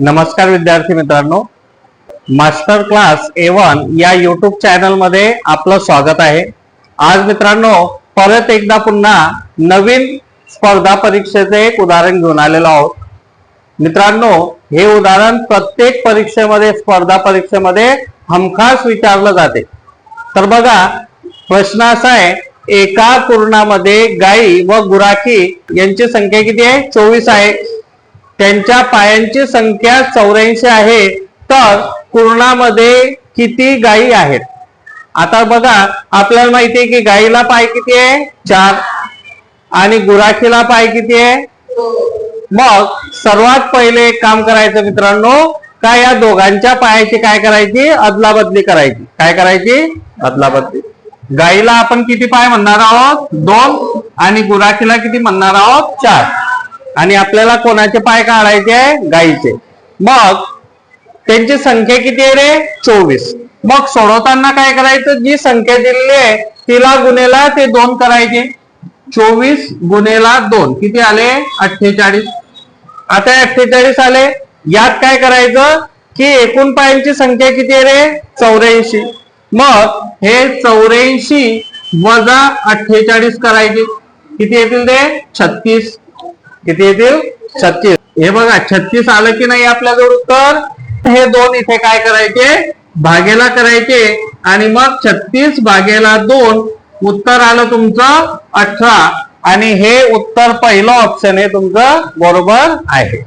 नमस्कार विद्यार्थी मित्रांनो, मास्टर क्लास A1 या युट्यूब चॅनल मध्ये आपलं स्वागत आहे। आज मित्रांनो परत एकदा पुन्हा नवीन स्पर्धा परीक्षेचे एक उदाहरण घेऊन आलेलो आहोत। मित्रांनो हे उदाहरण प्रत्येक परीक्षेमध्ये स्पर्धा परीक्षेमध्ये हमखास विचारलं जाते। तर बघा प्रश्न असा आहे, एका कुरणामध्ये गाई व गुराखी यांची संख्या किती आहे? 24 आहे। त्यांच्या पायांची संख्या 84 आहे, तर कुरणामध्ये किती गायी आहेत? आता बघा आपल्याला माहिती आहे की गायीला पाय किती आहे? 4 आणि गुराखीला पाय किती आहे? 2। मग सर्वात पहिले एक काम करायचं मित्रांनो, का या दोघांच्या पायाची काय करायची? अदलाबदली करायची। काय करायची? अदलाबदली। गायीला आपण किती पाय म्हणणार आहोत? 2 आणि गुराखीला किती म्हणणार आहोत? 4 आणि आपल्याला कोणाचे पाय काढायचे आहे? गायीचे। मग त्यांची संख्या किती आहे रे? 24। मग सोडवताना काय करायचं? जी संख्या दिलेली आहे तिला गुणेला ते 2 करायचे। 24 गुणेला 2 किती आले? 48। आता 48 आले, यात काय करायचं की एकूण पायांची संख्या किती आहे रे? 84। मग हे 84 वजा 48 करायचे, किती येतील ते? 36। किती येतील? 36। हे बघा 36 आलं की नाही आपल्याजवळ उत्तर? हे 2 इथे काय करायचे? भागेला करायचे आणि मग 36 भागेला 2 उत्तर आलं तुमचं 18 आणि हे उत्तर पहिलं ऑप्शन आहे तुमचं बरोबर आहे।